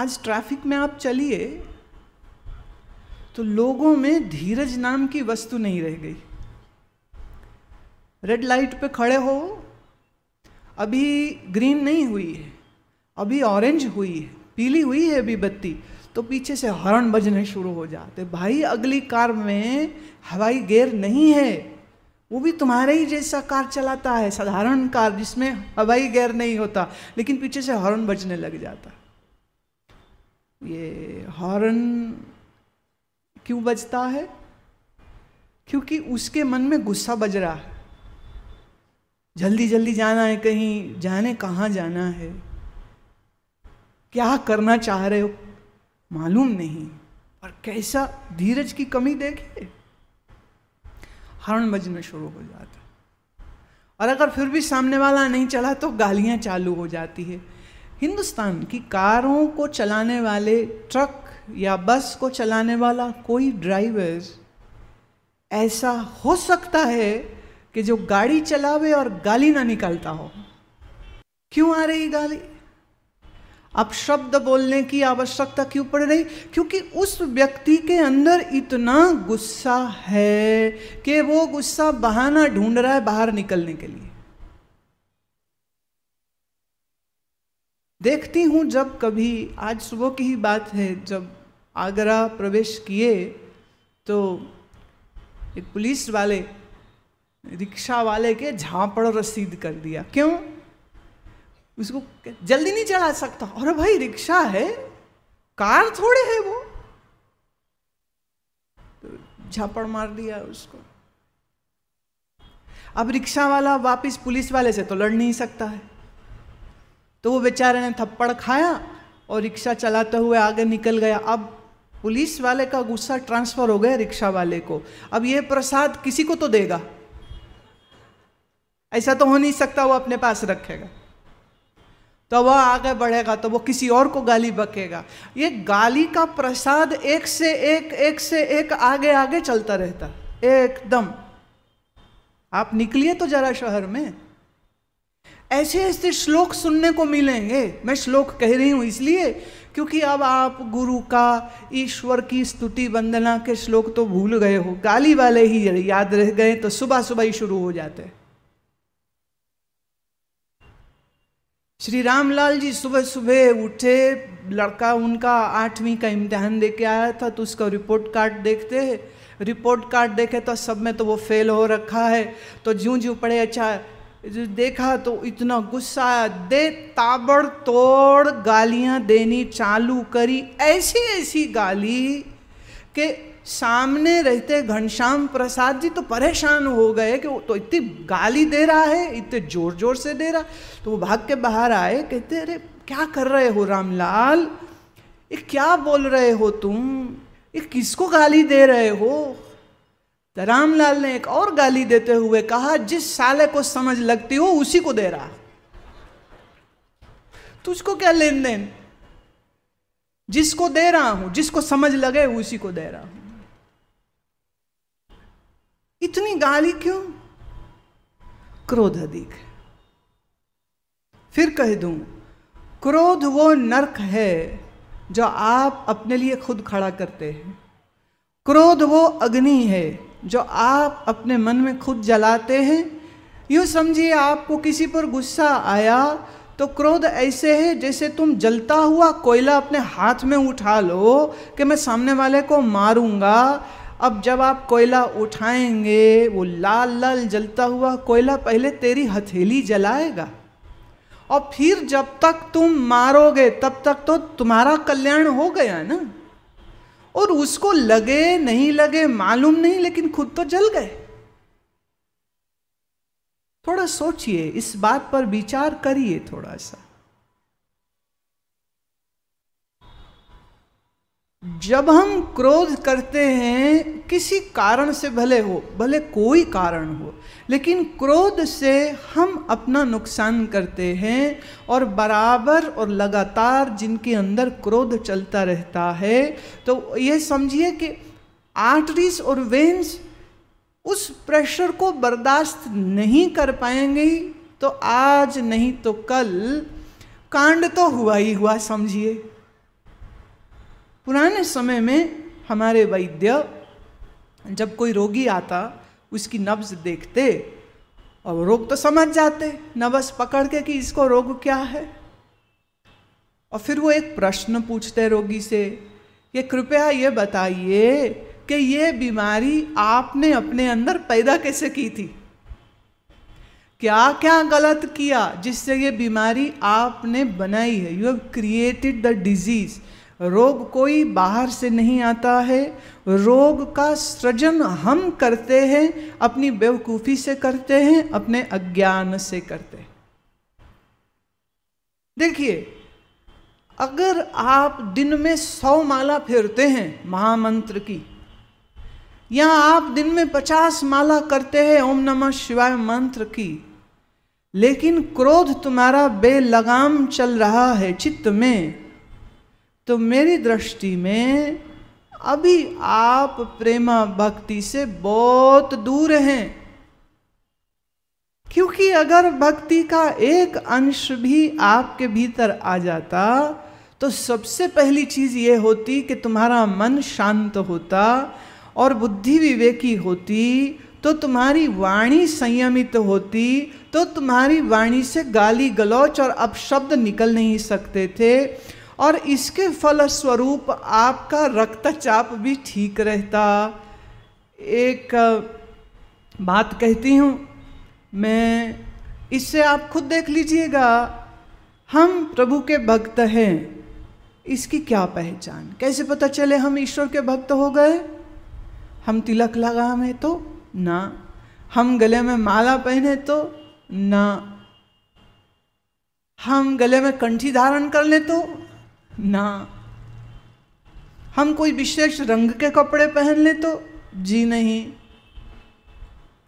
आज ट्रैफिक में आप चलिए तो लोगों में धीरज नाम की वस्तु नहीं रह गई। रेड लाइट पे खड़े हो, अभी ग्रीन नहीं हुई है, अभी ऑरेंज हुई है, पीली हुई है अभी बत्ती, तो पीछे से हॉर्न बजने शुरू हो जाते। भाई अगली कार में हवाई गियर नहीं है, वो भी तुम्हारे ही जैसा कार चलाता है, साधारण कार जिसमें हवाई गियर नहीं होता, लेकिन पीछे से हॉर्न बजने लग जाता। ये हॉर्न क्यों बजता है? क्योंकि उसके मन में गुस्सा बज रहा है, जल्दी जल्दी जाना है, कहीं जाने कहाँ जाना है, क्या करना चाह रहे हो मालूम नहीं, और कैसा धीरज की कमी देखिए, हॉर्न बजना शुरू हो जाता। और अगर फिर भी सामने वाला नहीं चला तो गालियां चालू हो जाती है। हिंदुस्तान की कारों को चलाने वाले, ट्रक या बस को चलाने वाला कोई ड्राइवर ऐसा हो सकता है कि जो गाड़ी चलावे और गाली ना निकालता हो। क्यों आ रही गाली? अब शब्द बोलने की आवश्यकता क्यों पड़ रही? क्योंकि उस व्यक्ति के अंदर इतना गुस्सा है कि वो गुस्सा बहाना ढूंढ रहा है बाहर निकलने के लिए। देखती हूं जब कभी, आज सुबह की ही बात है, जब आगरा प्रवेश किए तो एक पुलिस वाले रिक्शा वाले के झापड़ रसीद कर दिया। क्यों? उसको जल्दी नहीं चला सकता। अरे भाई रिक्शा है, कार थोड़े है वो, तो झापड़ मार दिया उसको। अब रिक्शा वाला वापस पुलिस वाले से तो लड़ नहीं सकता है, तो वो बेचारे ने थप्पड़ खाया और रिक्शा चलाते हुए आगे निकल गया। अब पुलिस वाले का गुस्सा ट्रांसफर हो गया रिक्शा वाले को। अब ये प्रसाद किसी को तो देगा, ऐसा तो हो नहीं सकता वो अपने पास रखेगा, तो वह आगे बढ़ेगा तो वो किसी और को गाली बकेगा। ये गाली का प्रसाद एक से एक आगे आगे चलता रहता एकदम। आप निकलिए तो जरा शहर में, ऐसे ऐसे श्लोक सुनने को मिलेंगे। मैं श्लोक कह रही हूं इसलिए क्योंकि अब आप गुरु का, ईश्वर की स्तुति वंदना के श्लोक तो भूल गए हो, गाली वाले ही याद रह गए, तो सुबह सुबह ही शुरू हो जाते। श्री रामलाल जी सुबह सुबह उठे, लड़का उनका 8वीं का इम्तिहान दे के आया था, तो उसका रिपोर्ट कार्ड देखते हैं। रिपोर्ट कार्ड देखे तो सब में तो वो फेल हो रखा है, तो ज्यों ज्यों पढ़े अच्छा देखा तो इतना गुस्सा आया, दे ताबड़तोड़ गालियां देनी चालू करी। ऐसी ऐसी गाली कि सामने रहते घनश्याम प्रसाद जी तो परेशान हो गए कि वो तो इतनी गाली दे रहा है, इतने जोर जोर से दे रहा। तो वो भाग के बाहर आए, कहते अरे क्या कर रहे हो रामलाल, ये क्या बोल रहे हो तुम, ये किसको गाली दे रहे हो? तो रामलाल ने एक और गाली देते हुए कहा, जिस साले को समझ लगती हो उसी को दे रहा, तुझको क्या लेन देन, जिसको दे रहा हूं, जिसको समझ लगे उसी को दे रहा हूं। इतनी गाली क्यों? क्रोध अधिक है। फिर कह दूं, क्रोध वो नर्क है जो आप अपने लिए खुद खड़ा करते हैं। क्रोध वो अग्नि है जो आप अपने मन में खुद जलाते हैं। यूँ समझिए आपको किसी पर गुस्सा आया तो क्रोध ऐसे है जैसे तुम जलता हुआ कोयला अपने हाथ में उठा लो कि मैं सामने वाले को मारूंगा। अब जब आप कोयला उठाएंगे, वो लाल लाल जलता हुआ कोयला पहले तेरी हथेली जलाएगा, और फिर जब तक तुम मारोगे तब तक तो तुम्हारा कल्याण हो गया ना। और उसको लगे नहीं लगे मालूम नहीं, लेकिन खुद तो जल गए। थोड़ा सोचिए, इस बात पर विचार करिए थोड़ा सा। जब हम क्रोध करते हैं किसी कारण से, भले कोई कारण हो, लेकिन क्रोध से हम अपना नुकसान करते हैं। और बराबर और लगातार जिनके अंदर क्रोध चलता रहता है, तो ये समझिए कि आर्टरीज और वेन्स उस प्रेशर को बर्दाश्त नहीं कर पाएंगे, तो आज नहीं तो कल कांड तो हुआ ही हुआ समझिए। पुराने समय में हमारे वैद्य जब कोई रोगी आता उसकी नब्ज देखते और रोग तो समझ जाते, नब्ज पकड़ के कि इसको रोग क्या है। और फिर वो एक प्रश्न पूछते रोगी से कि कृपया ये बताइए कि ये बीमारी आपने अपने अंदर पैदा कैसे की थी, क्या क्या गलत किया जिससे ये बीमारी आपने बनाई है। You have created the disease. रोग कोई बाहर से नहीं आता है, रोग का सृजन हम करते हैं, अपनी बेवकूफ़ी से करते हैं, अपने अज्ञान से करते हैं। देखिए, अगर आप दिन में 100 माला फेरते हैं महामंत्र की, या आप दिन में 50 माला करते हैं ओम नमः शिवाय मंत्र की, लेकिन क्रोध तुम्हारा बेलगाम चल रहा है चित्त में, तो मेरी दृष्टि में अभी आप प्रेमा भक्ति से बहुत दूर हैं। क्योंकि अगर भक्ति का एक अंश भी आपके भीतर आ जाता तो सबसे पहली चीज ये होती कि तुम्हारा मन शांत होता और बुद्धि विवेकी होती, तो तुम्हारी वाणी संयमित होती, तो तुम्हारी वाणी से गाली गलौच और अपशब्द निकल नहीं सकते थे, और इसके फलस्वरूप आपका रक्तचाप भी ठीक रहता। एक बात कहती हूँ मैं, इससे आप खुद देख लीजिएगा, हम प्रभु के भक्त हैं, इसकी क्या पहचान, कैसे पता चले हम ईश्वर के भक्त हो गए? हम तिलक लगावे तो ना, हम गले में माला पहने तो ना, हम गले में कंठी धारण कर ले तो ना, हम कोई विशेष रंग के कपड़े पहन ले तो जी नहीं।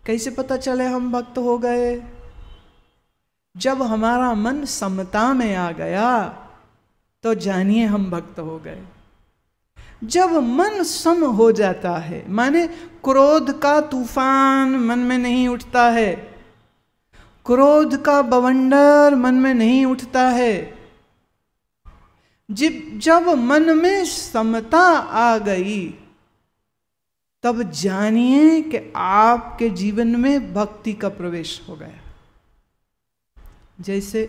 कैसे पता चले हम भक्त हो गए? जब हमारा मन समता में आ गया तो जानिए हम भक्त हो गए। जब मन सम हो जाता है, माने क्रोध का तूफान मन में नहीं उठता है, क्रोध का बवंडर मन में नहीं उठता है, जब मन में समता आ गई, तब जानिए कि आपके जीवन में भक्ति का प्रवेश हो गया। जैसे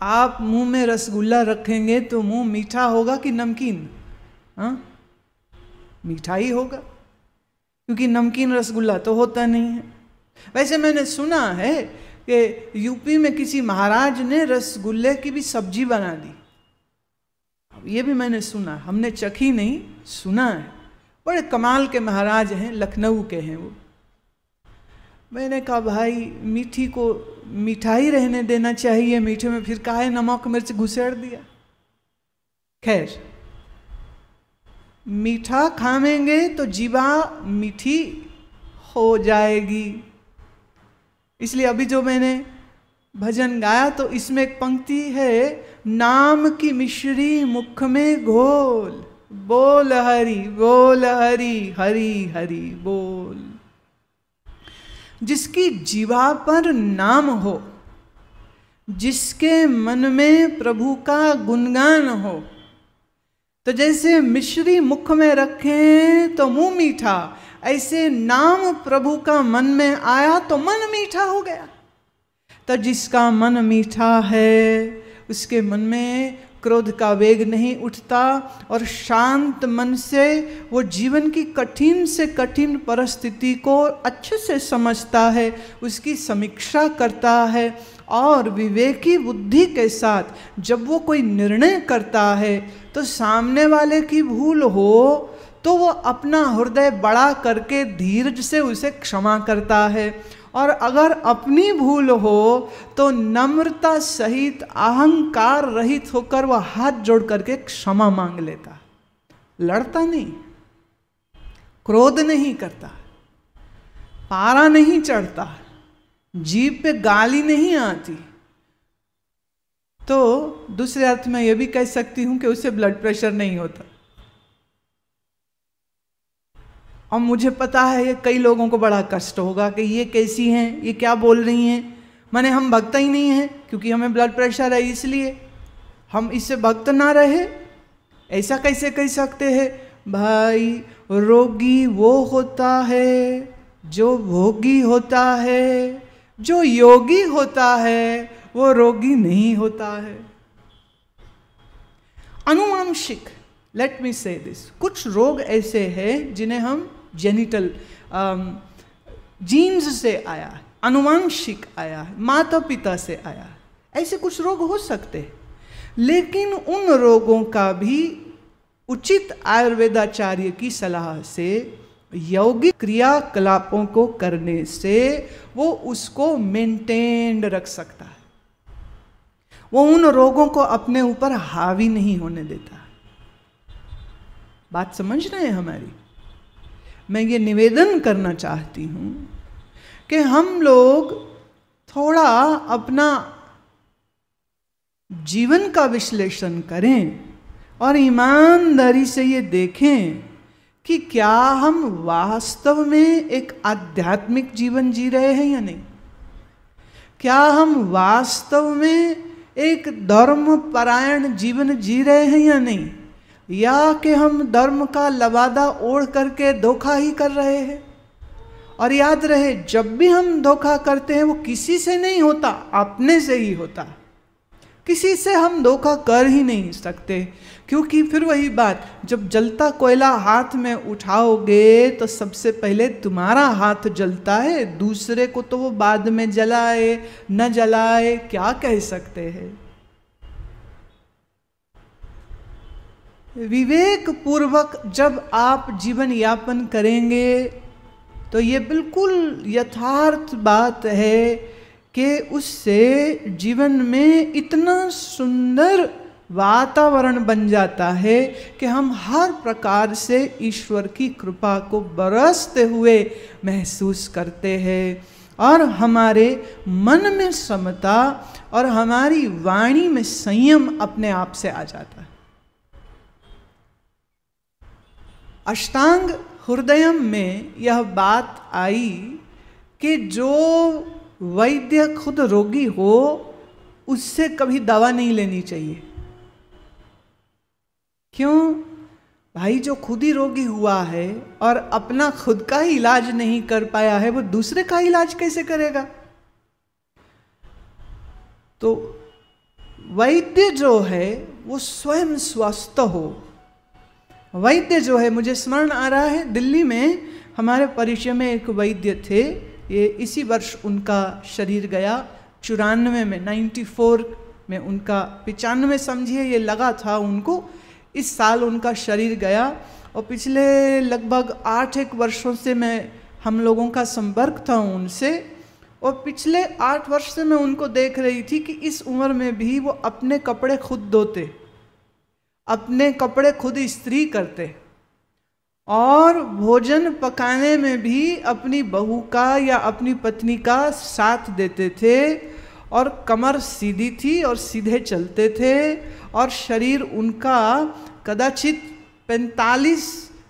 आप मुंह में रसगुल्ला रखेंगे तो मुंह मीठा होगा कि नमकीन? हाँ, मीठा ही होगा, क्योंकि नमकीन रसगुल्ला तो होता नहीं है। वैसे मैंने सुना है कि यूपी में किसी महाराज ने रसगुल्ले की भी सब्जी बना दी। ये भी मैंने सुना, हमने चखी नहीं, सुना है। बड़े कमाल के महाराज हैं, लखनऊ के हैं वो। मैंने कहा भाई मीठी को मीठा ही रहने देना चाहिए, मीठे में फिर काहे नमक मिर्च घुसेड़ दिया। खैर, मीठा खाएंगे तो जीवा मीठी हो जाएगी। इसलिए अभी जो मैंने भजन गाया तो इसमें एक पंक्ति है, नाम की मिश्री मुख में घोल, बोल हरि हरि हरि बोल। जिसकी जीवा पर नाम हो, जिसके मन में प्रभु का गुणगान हो, तो जैसे मिश्री मुख में रखें तो मुंह मीठा, ऐसे नाम प्रभु का मन में आया तो मन मीठा हो गया। तो जिसका मन मीठा है उसके मन में क्रोध का वेग नहीं उठता, और शांत मन से वो जीवन की कठिन से कठिन परिस्थिति को अच्छे से समझता है, उसकी समीक्षा करता है, और विवेकी बुद्धि के साथ जब वो कोई निर्णय करता है तो सामने वाले की भूल हो तो वो अपना हृदय बड़ा करके धीरज से उसे क्षमा करता है, और अगर अपनी भूल हो तो नम्रता सहित अहंकार रहित होकर वह हाथ जोड़ करके क्षमा मांग लेता। लड़ता नहीं, क्रोध नहीं करता, पारा नहीं चढ़ता, जीभ पे गाली नहीं आती। तो दूसरे अर्थ में यह भी कह सकती हूं कि उसे ब्लड प्रेशर नहीं होता। और मुझे पता है ये कई लोगों को बड़ा कष्ट होगा कि ये कैसी हैं, ये क्या बोल रही हैं, माने हम भक्त ही नहीं हैं क्योंकि हमें ब्लड प्रेशर है इसलिए हम इससे भक्त ना रहे। ऐसा कैसे कह सकते हैं? भाई, रोगी वो होता है जो भोगी होता है, जो योगी होता है वो रोगी नहीं होता है। अनुवांशिक, लेट मी से दिस, कुछ रोग ऐसे हैं जिन्हें हम जेनिटल जीन्स से आया है, अनुवांशिक आया है, माता पिता से आया है, ऐसे कुछ रोग हो सकते हैं। लेकिन उन रोगों का भी उचित आयुर्वेदाचार्य की सलाह से, यौगिक क्रियाकलापों को करने से वो उसको मेंटेन्ड रख सकता है। वो उन रोगों को अपने ऊपर हावी नहीं होने देता। बात समझ रहे हैं हमारी? मैं ये निवेदन करना चाहती हूँ कि हम लोग थोड़ा अपना जीवन का विश्लेषण करें और ईमानदारी से ये देखें कि क्या हम वास्तव में एक आध्यात्मिक जीवन जी रहे हैं या नहीं। क्या हम वास्तव में एक धर्म परायण जीवन जी रहे हैं या नहीं, या कि हम धर्म का लबादा ओढ़ करके धोखा ही कर रहे हैं। और याद रहे, जब भी हम धोखा करते हैं वो किसी से नहीं होता, अपने से ही होता। किसी से हम धोखा कर ही नहीं सकते, क्योंकि फिर वही बात, जब जलता कोयला हाथ में उठाओगे तो सबसे पहले तुम्हारा हाथ जलता है, दूसरे को तो वो बाद में जलाए न जलाए क्या कह सकते हैं। विवेक पूर्वक जब आप जीवन यापन करेंगे तो ये बिल्कुल यथार्थ बात है कि उससे जीवन में इतना सुंदर वातावरण बन जाता है कि हम हर प्रकार से ईश्वर की कृपा को बरसते हुए महसूस करते हैं, और हमारे मन में समता और हमारी वाणी में संयम अपने आप से आ जाता है। अष्टांग हृदयम में यह बात आई कि जो वैद्य खुद रोगी हो उससे कभी दवा नहीं लेनी चाहिए। क्यों भाई? जो खुद ही रोगी हुआ है और अपना खुद का ही इलाज नहीं कर पाया है, वो दूसरे का इलाज कैसे करेगा? तो वैद्य जो है वो स्वयं स्वस्थ हो। वैद्य जो है, मुझे स्मरण आ रहा है, दिल्ली में हमारे परिचय में एक वैद्य थे, ये इसी वर्ष उनका शरीर गया, 94 में, 94 में उनका, 95 समझिए ये लगा था उनको, इस साल उनका शरीर गया। और पिछले लगभग 8 वर्षों से हम लोगों का संपर्क था उनसे, और पिछले 8 वर्ष से मैं उनको देख रही थी कि इस उम्र में भी वो अपने कपड़े खुद धोते, अपने कपड़े खुद इस्त्री करते, और भोजन पकाने में भी अपनी बहू का या अपनी पत्नी का साथ देते थे, और कमर सीधी थी और सीधे चलते थे, और शरीर उनका कदाचित 45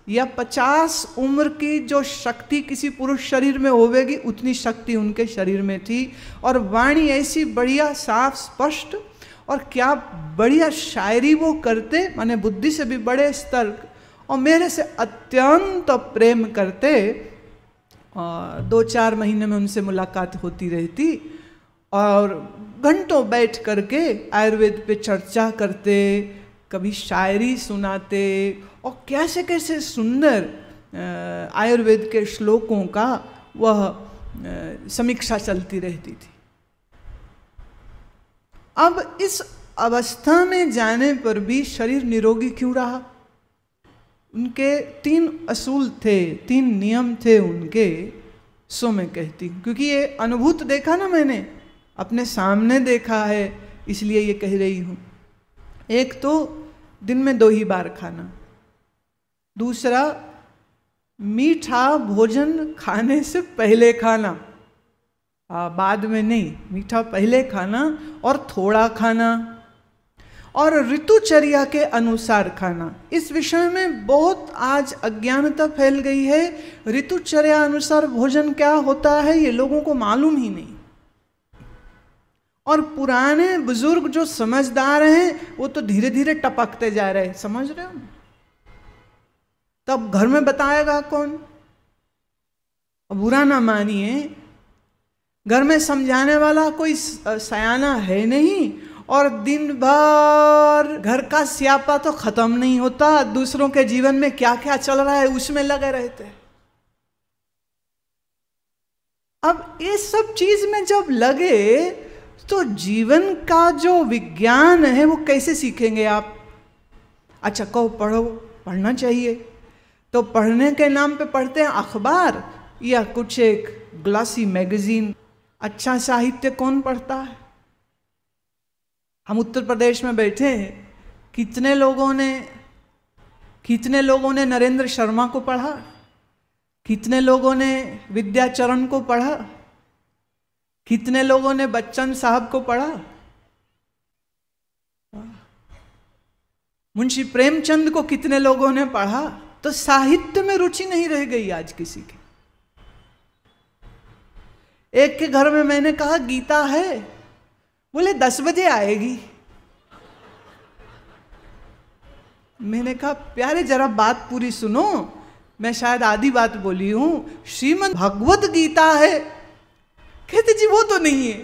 या 50 उम्र की जो शक्ति किसी पुरुष शरीर में होवेगी उतनी शक्ति उनके शरीर में थी। और वाणी ऐसी बढ़िया साफ स्पष्ट, और क्या बढ़िया शायरी वो करते, माने बुद्धि से भी बड़े स्तर, और मेरे से अत्यंत प्रेम करते। 2-4 महीने में उनसे मुलाकात होती रहती, और घंटों बैठ करके आयुर्वेद पे चर्चा करते, कभी शायरी सुनाते, और कैसे कैसे सुंदर आयुर्वेद के श्लोकों का वह समीक्षा चलती रहती थी। अब इस अवस्था में जाने पर भी शरीर निरोगी क्यों रहा? उनके 3 असूल थे, 3 नियम थे उनके, सो मैं कहती हूँ, क्योंकि ये अनुभूत देखा ना मैंने, अपने सामने देखा है, इसलिए ये कह रही हूँ। एक तो दिन में 2 ही बार खाना, दूसरा मीठा भोजन खाने से पहले खाना, बाद में नहीं, मीठा पहले खाना और थोड़ा खाना, और ऋतुचर्या के अनुसार खाना। इस विषय में बहुत आज अज्ञानता फैल गई है। ऋतुचर्या अनुसार भोजन क्या होता है ये लोगों को मालूम ही नहीं। और पुराने बुजुर्ग जो समझदार हैं वो तो धीरे धीरे टपकते जा रहे, समझ रहे हो? तब घर में बताएगा कौन? बुरा ना मानिए, घर में समझाने वाला कोई सयाना है नहीं, और दिन भर घर का स्यापा तो खत्म नहीं होता, दूसरों के जीवन में क्या क्या चल रहा है उसमें लगे रहते हैं। अब ये सब चीज में जब लगे तो जीवन का जो विज्ञान है वो कैसे सीखेंगे आप? अच्छा कहो पढ़ो, पढ़ना चाहिए, तो पढ़ने के नाम पे पढ़ते हैं अखबार या कुछ एक ग्लॉसी मैगजीन। अच्छा साहित्य कौन पढ़ता है? हम उत्तर प्रदेश में बैठे हैं, कितने लोगों ने नरेंद्र शर्मा को पढ़ा, कितने लोगों ने विद्याचरण को पढ़ा, कितने लोगों ने बच्चन साहब को पढ़ा, मुंशी प्रेमचंद को कितने लोगों ने पढ़ा। तो साहित्य में रुचि नहीं रह गई आज किसी की। एक के घर में मैंने कहा गीता है, बोले 10 बजे आएगी। मैंने कहा प्यारे जरा बात पूरी सुनो, मैं शायद आधी बात बोली हूं। श्रीमद् भगवत गीता है। कहते जी वो तो नहीं है।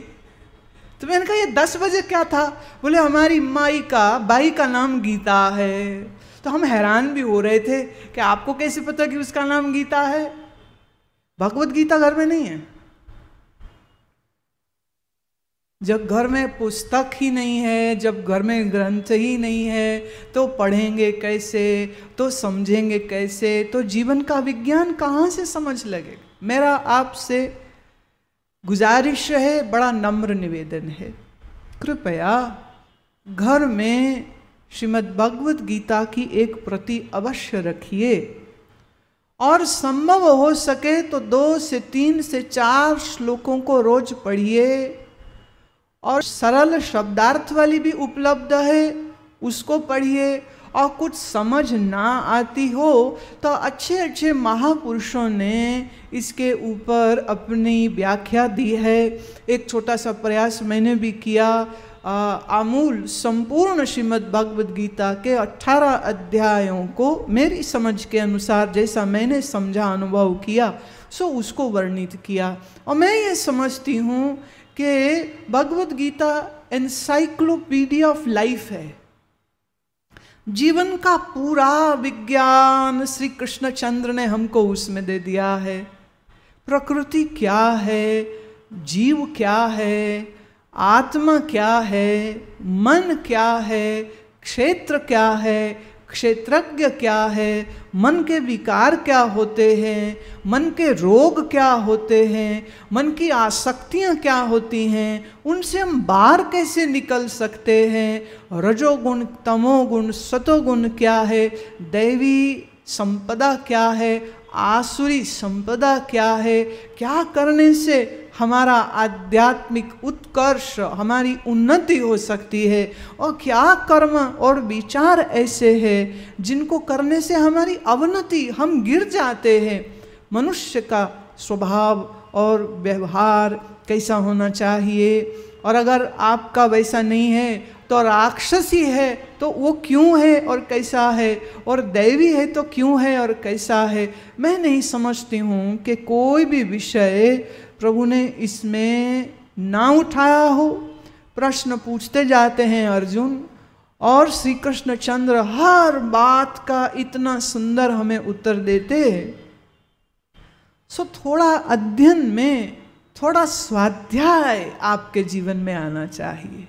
तो मैंने कहा ये 10 बजे क्या था? बोले हमारी बाई का नाम गीता है। तो हम हैरान भी हो रहे थे कि आपको कैसे पता कि उसका नाम गीता है? भगवत गीता घर में नहीं है। जब घर में पुस्तक ही नहीं है, जब घर में ग्रंथ ही नहीं है, तो पढ़ेंगे कैसे, तो समझेंगे कैसे, तो जीवन का विज्ञान कहाँ से समझ लगेगा? मेरा आपसे गुजारिश है, बड़ा नम्र निवेदन है, कृपया घर में श्रीमद् भगवत गीता की एक प्रति अवश्य रखिए, और संभव हो सके तो 2 से 3 से 4 श्लोकों को रोज पढ़िए, और सरल शब्दार्थ वाली भी उपलब्ध है उसको पढ़िए। और कुछ समझ ना आती हो तो अच्छे अच्छे महापुरुषों ने इसके ऊपर अपनी व्याख्या दी है। एक छोटा सा प्रयास मैंने भी किया। आमूल संपूर्ण श्रीमद् भगवद गीता के 18 अध्यायों को मेरी समझ के अनुसार जैसा मैंने समझा, अनुभव किया, सो उसको वर्णित किया। और मैं ये समझती हूँ कि Bhagavad Gita encyclopedia of life है। जीवन का पूरा विज्ञान श्री कृष्णचंद्र ने हमको उसमें दे दिया है। प्रकृति क्या है, जीव क्या है, आत्मा क्या है, मन क्या है, क्षेत्र क्या है, क्षेत्रज्ञ क्या है, मन के विकार क्या होते हैं, मन के रोग क्या होते हैं, मन की आसक्तियाँ क्या होती हैं, उनसे हम बाहर कैसे निकल सकते हैं, रजोगुण, तमोगुण, सतोगुण क्या है, दैवी संपदा क्या है, आसुरी संपदा क्या है, क्या करने से हमारा आध्यात्मिक उत्कर्ष, हमारी उन्नति हो सकती है, और क्या कर्म और विचार ऐसे हैं जिनको करने से हमारी अवनति, हम गिर जाते हैं। मनुष्य का स्वभाव और व्यवहार कैसा होना चाहिए, और अगर आपका वैसा नहीं है तो राक्षसी है तो वो क्यों है और कैसा है, और दैवी है तो क्यों है और कैसा है। मैं नहीं समझती हूँ कि कोई भी विषय प्रभु ने इसमें ना उठाया हो। प्रश्न पूछते जाते हैं अर्जुन, और श्री कृष्णचंद्र हर बात का इतना सुंदर हमें उत्तर देते हैं। सो थोड़ा अध्ययन में, थोड़ा स्वाध्याय आपके जीवन में आना चाहिए।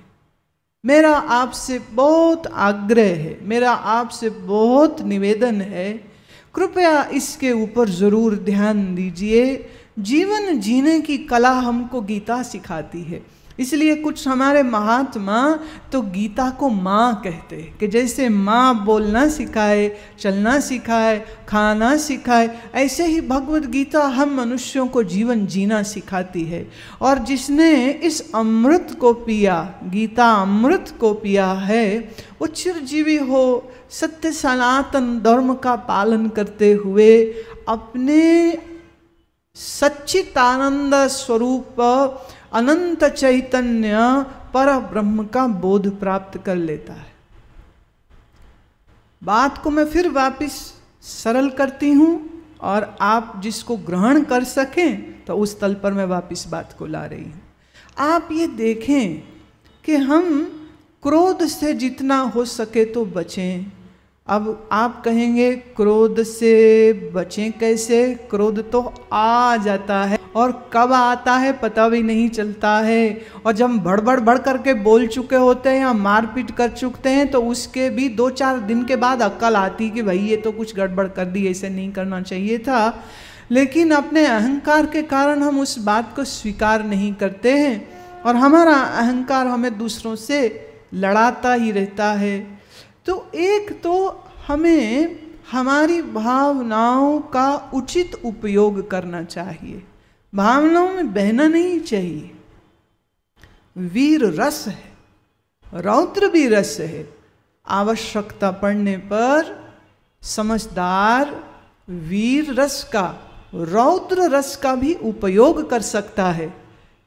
मेरा आपसे बहुत आग्रह है, मेरा आपसे बहुत निवेदन है, कृपया इसके ऊपर जरूर ध्यान दीजिए। जीवन जीने की कला हमको गीता सिखाती है, इसलिए कुछ हमारे महात्मा तो गीता को माँ कहते हैं, कि जैसे माँ बोलना सिखाए, चलना सिखाए, खाना सिखाए, ऐसे ही भगवद गीता हम मनुष्यों को जीवन जीना सिखाती है। और जिसने इस अमृत को पिया, गीता अमृत को पिया है, वो चिरजीवी हो, सत्य सनातन धर्म का पालन करते हुए अपने सच्चिदानंद स्वरूप अनंत चैतन्य पर ब्रह्म का बोध प्राप्त कर लेता है। बात को मैं फिर वापस सरल करती हूं और आप जिसको ग्रहण कर सकें तो उस तल पर मैं वापस बात को ला रही हूं। आप ये देखें कि हम क्रोध से जितना हो सके तो बचें। अब आप कहेंगे क्रोध से बचें कैसे? क्रोध तो आ जाता है और कब आता है पता भी नहीं चलता है, और जब हम भड़ करके बोल चुके होते हैं या मारपीट कर चुकते हैं तो उसके भी 2-4 दिन के बाद अक्ल आती कि भाई ये तो कुछ गड़बड़ कर दी, ऐसे नहीं करना चाहिए था। लेकिन अपने अहंकार के कारण हम उस बात को स्वीकार नहीं करते हैं और हमारा अहंकार हमें दूसरों से लड़ाता ही रहता है। तो एक तो हमें हमारी भावनाओं का उचित उपयोग करना चाहिए, भावनाओं में बहना नहीं चाहिए। वीर रस है, रौद्र भी रस है। आवश्यकता पड़ने पर समझदार वीर रस का, रौद्र रस का भी उपयोग कर सकता है।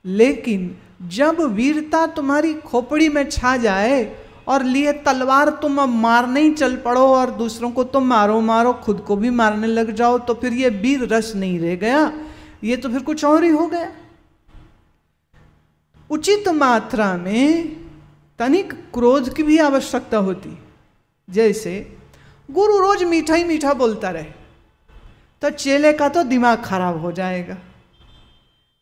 लेकिन जब वीरता तुम्हारी खोपड़ी में छा जाए और लिए तलवार तुम अब मारने ही चल पड़ो और दूसरों को तो मारो मारो, खुद को भी मारने लग जाओ, तो फिर ये वीर रस नहीं रह गया, ये तो फिर कुछ और ही हो गया। उचित मात्रा में तनिक क्रोध की भी आवश्यकता होती। जैसे गुरु रोज मीठा ही मीठा बोलता रहे तो चेले का तो दिमाग खराब हो जाएगा।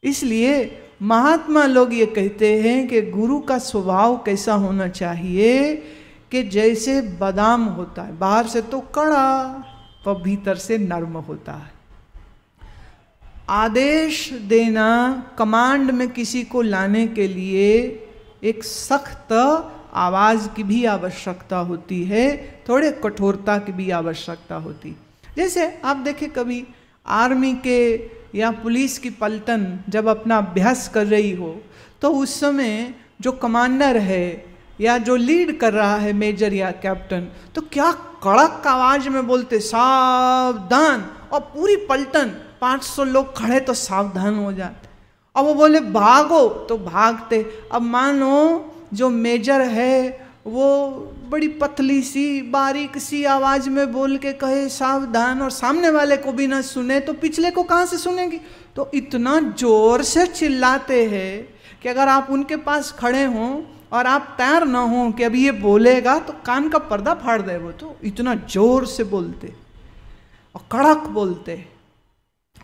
इसलिए महात्मा लोग ये कहते हैं कि गुरु का स्वभाव कैसा होना चाहिए कि जैसे बादाम होता है, बाहर से तो कड़ा पर भीतर से नर्म होता है। आदेश देना, कमांड में किसी को लाने के लिए एक सख्त आवाज की भी आवश्यकता होती है, थोड़े कठोरता की भी आवश्यकता होती। जैसे आप देखें कभी आर्मी के या पुलिस की पलटन जब अपना अभ्यास कर रही हो तो उस समय जो कमांडर है या जो लीड कर रहा है मेजर या कैप्टन, तो क्या कड़क आवाज में बोलते सावधान, और पूरी पलटन 500 लोग खड़े तो सावधान हो जाते। अब वो बोले भागो तो भागते। अब मानो जो मेजर है वो बड़ी पतली सी बारीक सी आवाज में बोल के कहे सावधान और सामने वाले को भी ना सुने तो पिछले को कहाँ से सुनेंगी? तो इतना जोर से चिल्लाते हैं कि अगर आप उनके पास खड़े हों और आप तैयार ना हो कि अभी ये बोलेगा तो कान का पर्दा फाड़ दे। वो तो इतना जोर से बोलते और कड़क बोलते,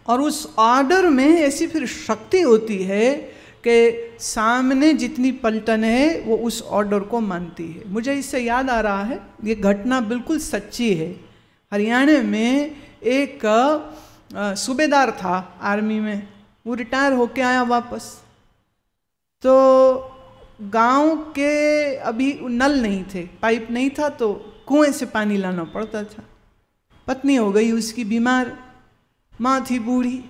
और उस ऑर्डर में ऐसी फिर शक्ति होती है कि सामने जितनी पलटन है वो उस ऑर्डर को मानती है। मुझे इससे याद आ रहा है, ये घटना बिल्कुल सच्ची है। हरियाणा में एक सूबेदार था आर्मी में, वो रिटायर होके आया वापस। तो गांव के अभी नल नहीं थे, पाइप नहीं था, तो कुएं से पानी लाना पड़ता था। पत्नी हो गई उसकी बीमार, माँ थी बूढ़ी,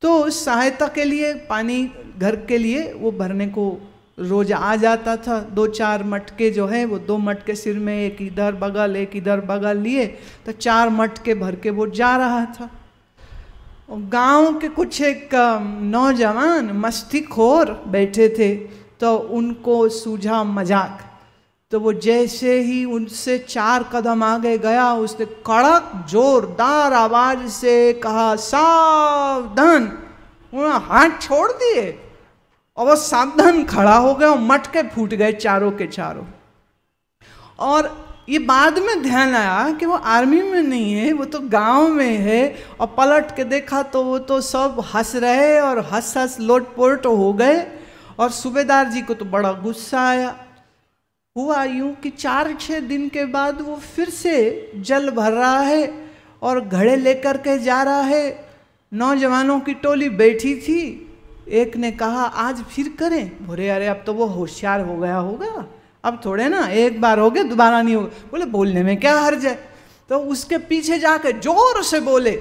तो सहायता के लिए पानी घर के लिए वो भरने को रोज आ जाता था। 2-4 मटके जो है वो 2 मटके सिर में, एक इधर बगल एक इधर बगल लिए, तो 4 मटके भर के वो जा रहा था। और गांव के कुछ एक नौजवान मस्तीखोर बैठे थे, तो उनको सूझा मजाक, तो वो जैसे ही उनसे 4 कदम आगे गया, उसने कड़क जोरदार आवाज से कहा सावधान। उन्होंने हाथ छोड़ दिए और वो सावधान खड़ा हो गया और मटके फूट गए चारों के चारों। और ये बाद में ध्यान आया कि वो आर्मी में नहीं है, वो तो गांव में है, और पलट के देखा तो वो तो सब हंस रहे और हंस हंस लोटपोट हो गए। और सूबेदार जी को तो बड़ा गुस्सा आया। हुआ यूं कि 4-6 दिन के बाद वो फिर से जल भर रहा है और घड़े लेकर के जा रहा है। नौजवानों की टोली बैठी थी, एक ने कहा आज फिर करें। बोले अरे अब तो वो होशियार हो गया होगा, अब थोड़े ना, एक बार हो गया दोबारा नहीं होगा। बोले बोलने में क्या हर्ज है। तो उसके पीछे जाके जोर से बोले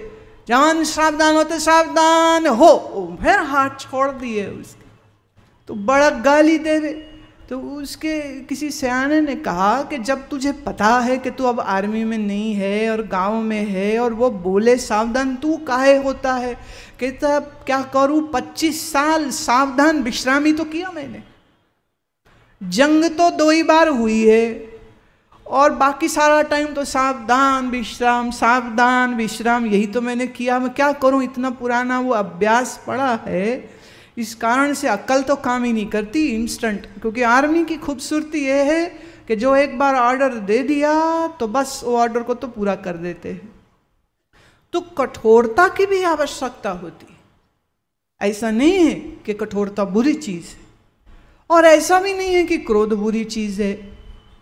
जवान सावधान होते सावधान हो, फिर हाथ छोड़ दिए उसके, तो बड़ा गाली दे रहे। तो उसके किसी सयाने ने कहा कि जब तुझे पता है कि तू अब आर्मी में नहीं है और गांव में है और वो बोले सावधान, तू काहे होता है? कहता क्या करूं, 25 साल सावधान विश्रामी तो किया मैंने, जंग तो 2 ही बार हुई है और बाकी सारा टाइम तो सावधान विश्राम यही तो मैंने किया। मैं क्या करूं, इतना पुराना वो अभ्यास पड़ा है, इस कारण से अक्ल तो काम ही नहीं करती इंस्टेंट। क्योंकि आर्मी की खूबसूरती ये है कि जो एक बार ऑर्डर दे दिया तो बस वो ऑर्डर को तो पूरा कर देते हैं। तो कठोरता की भी आवश्यकता होती है। ऐसा नहीं है कि कठोरता बुरी चीज है और ऐसा भी नहीं है कि क्रोध बुरी चीज है।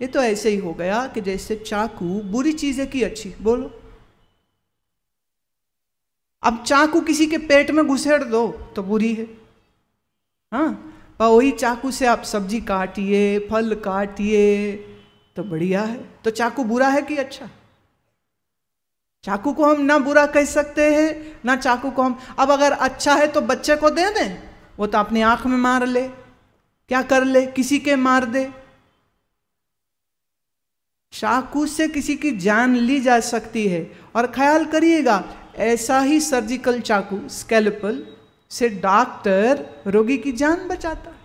ये तो ऐसे ही हो गया कि जैसे चाकू बुरी चीज है कि अच्छी, बोलो। अब चाकू किसी के पेट में घुसेड़ दो तो बुरी है, हाँ, पर वही चाकू से आप सब्जी काटिए, फल काटिए तो बढ़िया है। तो चाकू बुरा है कि अच्छा? चाकू को हम ना बुरा कह सकते हैं ना चाकू को हम, अब अगर अच्छा है तो बच्चे को दे दें, वो तो अपनी आंख में मार ले, क्या कर ले, किसी के मार दे। चाकू से किसी की जान ली जा सकती है। और ख्याल करिएगा, ऐसा ही सर्जिकल चाकू स्कैल्पेल से डॉक्टर रोगी की जान बचाता है।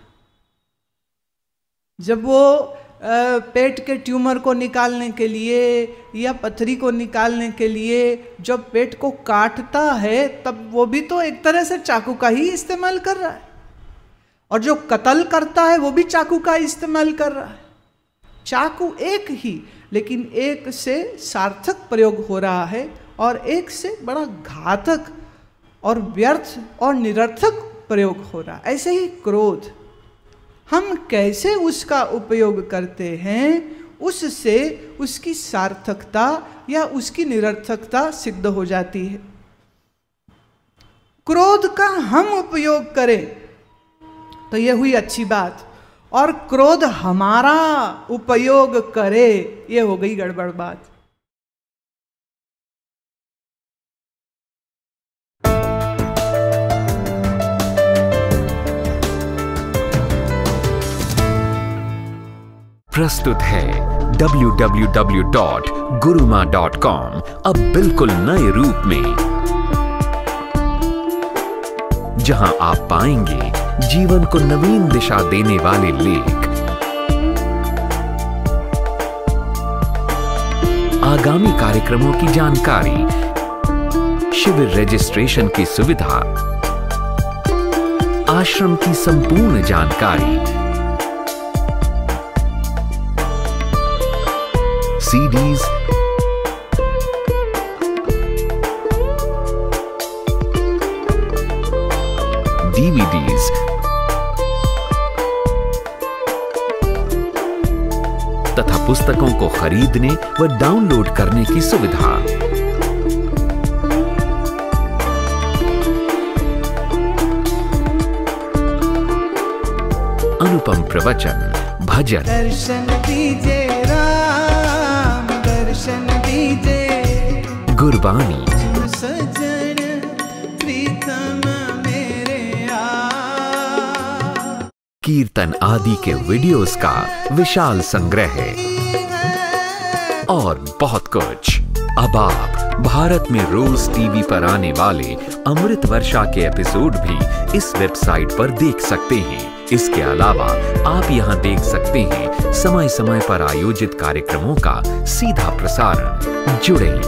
जब वो पेट के ट्यूमर को निकालने के लिए या पथरी को निकालने के लिए जब पेट को काटता है, तब वो भी तो एक तरह से चाकू का ही इस्तेमाल कर रहा है। और जो कत्ल करता है वो भी चाकू का इस्तेमाल कर रहा है। चाकू एक ही, लेकिन एक से सार्थक प्रयोग हो रहा है और एक से बड़ा घातक और व्यर्थ और निरर्थक प्रयोग हो रहा है। ऐसे ही क्रोध, हम कैसे उसका उपयोग करते हैं, उससे उसकी सार्थकता या उसकी निरर्थकता सिद्ध हो जाती है। क्रोध का हम उपयोग करें तो यह हुई अच्छी बात, और क्रोध हमारा उपयोग करे ये हो गई गड़बड़ बात। प्रस्तुत है www.guruma.com अब बिल्कुल नए रूप में, जहां आप पाएंगे जीवन को नवीन दिशा देने वाले लेख, आगामी कार्यक्रमों की जानकारी, शिविर रजिस्ट्रेशन की सुविधा, आश्रम की संपूर्ण जानकारी, सीडीज, डीवीडीज, तथा पुस्तकों को खरीदने व डाउनलोड करने की सुविधा। अनुपम प्रवचन, भजन, दर्शन दीजे राम, दर्शन दीजे गुरबानी, सजन प्रीतम मेरे आ। कीर्तन आदि के वीडियोस का विशाल संग्रह है और बहुत कुछ। अब आप भारत में रोज टीवी पर आने वाले अमृत वर्षा के एपिसोड भी इस वेबसाइट पर देख सकते हैं। इसके अलावा आप यहां देख सकते हैं समय समय पर आयोजित कार्यक्रमों का सीधा प्रसारण। जुड़ें,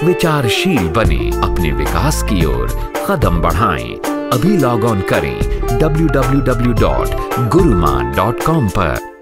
विचारशील बने, अपने विकास की ओर कदम बढ़ाएं। अभी लॉग ऑन करें www.guruma.com पर।